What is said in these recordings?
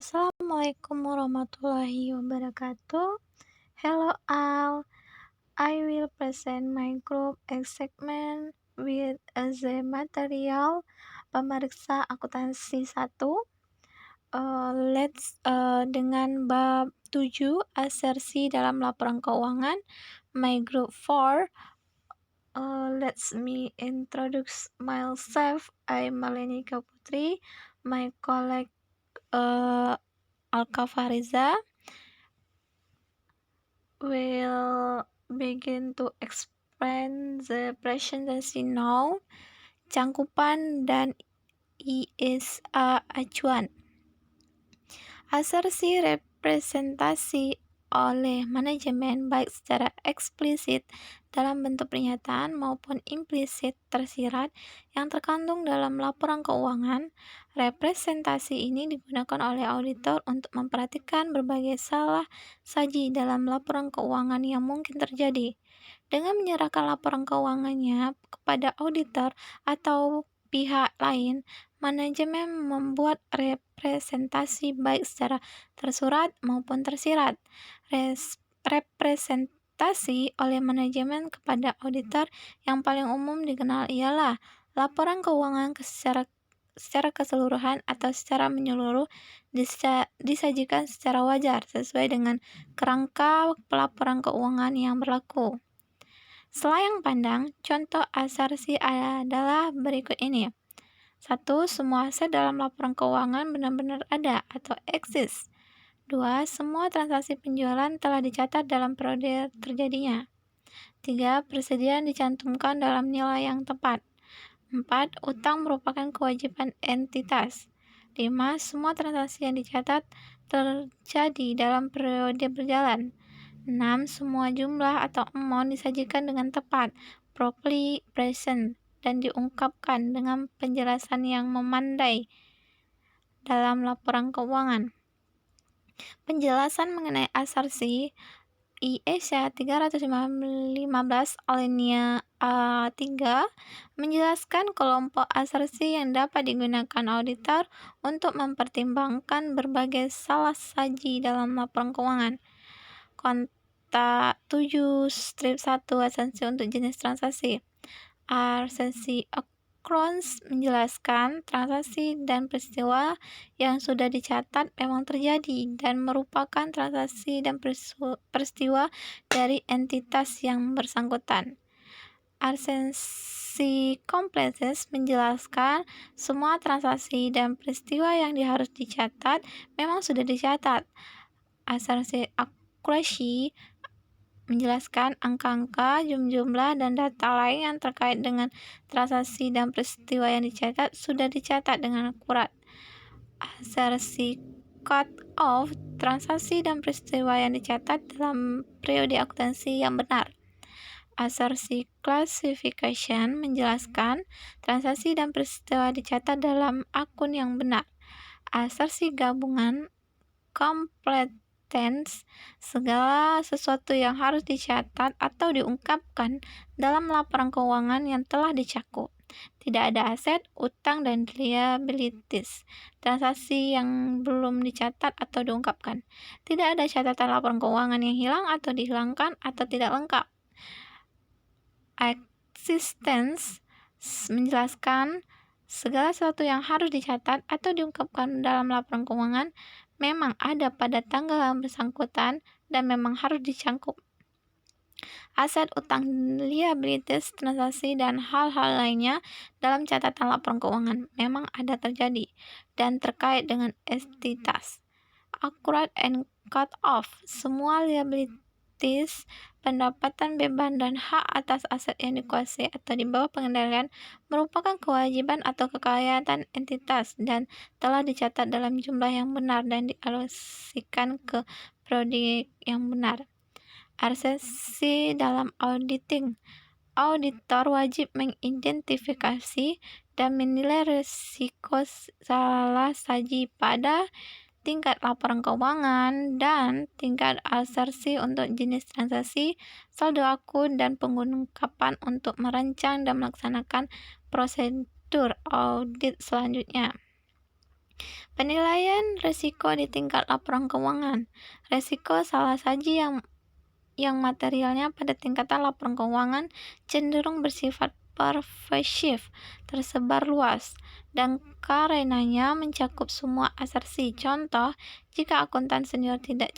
Assalamualaikum warahmatullahi wabarakatuh. Hello all, I will present my group segment with the material pemeriksa akuntansi 1. Dengan bab 7 asersi dalam laporan keuangan. My group 4. Let me introduce myself. I'm Malenika Putri. My colleague Alka Fariza will begin to explain the presentation now. Cangkupan dan ISA acuan. Asersi representasi oleh manajemen baik secara eksplisit dalam bentuk pernyataan maupun implisit tersirat yang terkandung dalam laporan keuangan. Representasi ini digunakan oleh auditor untuk memperhatikan berbagai salah saji dalam laporan keuangan yang mungkin terjadi. Dengan menyerahkan laporan keuangannya kepada auditor atau pihak lain, manajemen membuat representasi baik secara tersurat maupun tersirat. Representasi oleh manajemen kepada auditor yang paling umum dikenal ialah laporan keuangan secara keseluruhan atau secara menyeluruh disajikan secara wajar sesuai dengan kerangka pelaporan keuangan yang berlaku. Selayang pandang, contoh asersi adalah berikut ini. 1. Semua aset dalam laporan keuangan benar-benar ada atau eksis. 2. Semua transaksi penjualan telah dicatat dalam periode terjadinya. 3. Persediaan dicantumkan dalam nilai yang tepat. 4. Utang merupakan kewajiban entitas. 5. Semua transaksi yang dicatat terjadi dalam periode berjalan. 6. Semua jumlah atau amount disajikan dengan tepat, properly present, dan diungkapkan dengan penjelasan yang memandai dalam laporan keuangan. Penjelasan mengenai asersi ISA 315 alinea A3 menjelaskan kelompok asersi yang dapat digunakan auditor untuk mempertimbangkan berbagai salah saji dalam laporan keuangan. Kontak 7 strip 1 asensi untuk jenis transaksi. Asensi occurrence menjelaskan transaksi dan peristiwa yang sudah dicatat memang terjadi dan merupakan transaksi dan peristiwa dari entitas yang bersangkutan. Asensi completeness menjelaskan semua transaksi dan peristiwa yang harus dicatat memang sudah dicatat. Asensi accuracy menjelaskan angka-angka, jumlah, dan data lain yang terkait dengan transaksi dan peristiwa yang dicatat sudah dicatat dengan akurat. Asersi cut-off transaksi dan peristiwa yang dicatat dalam periode akuntansi yang benar. Asersi classification menjelaskan transaksi dan peristiwa dicatat dalam akun yang benar. Asersi gabungan competence segala sesuatu yang harus dicatat atau diungkapkan dalam laporan keuangan yang telah dicakup. Tidak ada aset, utang, dan liabilities transaksi yang belum dicatat atau diungkapkan. Tidak ada catatan laporan keuangan yang hilang atau dihilangkan atau tidak lengkap. Existence menjelaskan segala sesuatu yang harus dicatat atau diungkapkan dalam laporan keuangan memang ada pada tanggal yang bersangkutan dan memang harus dicangkup. Aset, utang, liabilities, transaksi, dan hal-hal lainnya dalam catatan laporan keuangan memang ada terjadi dan terkait dengan entitas. Accurate and cut off semua liabilities, pendapatan, beban, dan hak atas aset yang dikuasai atau di bawah pengendalian merupakan kewajiban atau kekayaan entitas dan telah dicatat dalam jumlah yang benar dan dialokasikan ke periode yang benar. Asersi dalam auditing. Auditor wajib mengidentifikasi dan menilai risiko salah saji pada tingkat laporan keuangan dan tingkat asersi untuk jenis transaksi, saldo akun, dan pengungkapan untuk merancang dan melaksanakan prosedur audit selanjutnya. Penilaian risiko di tingkat laporan keuangan. Risiko salah saji yang materialnya pada tingkatan laporan keuangan cenderung bersifat pervasif, tersebar luas, dan karenanya mencakup semua asersi. Contoh, jika akuntan senior tidak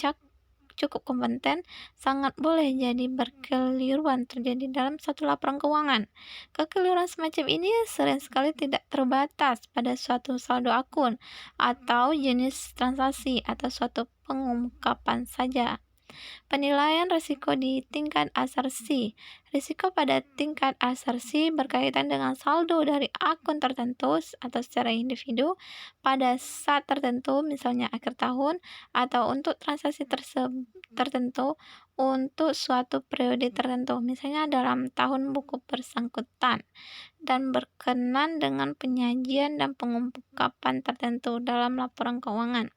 cukup kompeten, sangat boleh jadi berkeliruan terjadi dalam satu laporan keuangan. Kekeliruan semacam ini sering sekali tidak terbatas pada suatu saldo akun, atau jenis transaksi, atau suatu pengungkapan saja. Penilaian risiko di tingkat asersi. Risiko pada tingkat asersi berkaitan dengan saldo dari akun tertentu atau secara individu pada saat tertentu, misalnya akhir tahun, atau untuk transaksi tertentu untuk suatu periode tertentu, misalnya dalam tahun buku bersangkutan, dan berkenan dengan penyajian dan pengungkapan tertentu dalam laporan keuangan.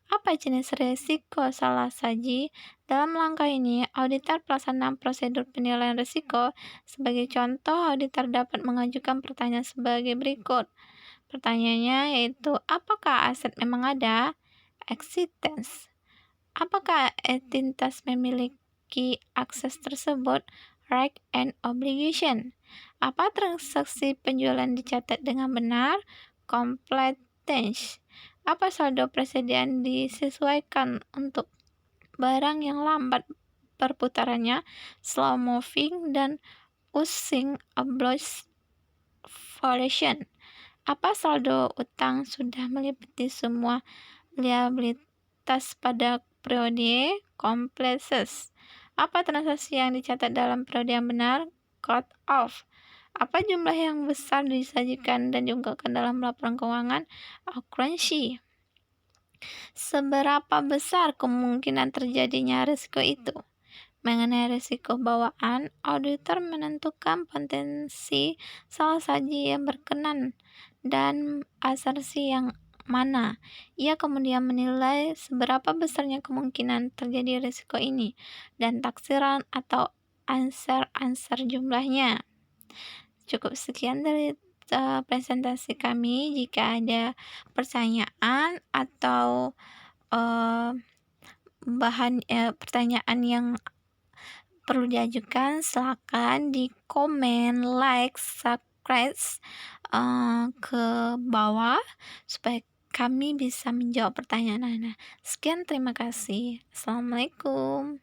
Apa jenis risiko salah saji? Dalam langkah ini, auditor pelaksanaan prosedur penilaian risiko. Sebagai contoh, auditor dapat mengajukan pertanyaan sebagai berikut. Pertanyaannya yaitu, apakah aset memang ada? Existence. Apakah entitas memiliki akses tersebut? Right and obligation. Apa transaksi penjualan dicatat dengan benar? Competence. Apa saldo persediaan disesuaikan untuk barang yang lambat perputarannya, slow moving, dan using obligation? Apa saldo utang sudah meliputi semua liabilitas pada periode? Complexes. Apa transaksi yang dicatat dalam periode yang benar? Cut off. Apa jumlah yang besar disajikan dan diungkapkan dalam laporan keuangan? Occurrence. Seberapa besar kemungkinan terjadinya risiko itu? Mengenai risiko bawaan, auditor menentukan potensi salah saji yang berkenan dan asersi yang mana. Ia kemudian menilai seberapa besarnya kemungkinan terjadi risiko ini dan taksiran atau answer jumlahnya. Cukup sekian dari presentasi kami. Jika ada pertanyaan atau pertanyaan yang perlu diajukan, silakan di komen, like, subscribe ke bawah supaya kami bisa menjawab pertanyaan Anda. Sekian, terima kasih. Assalamualaikum.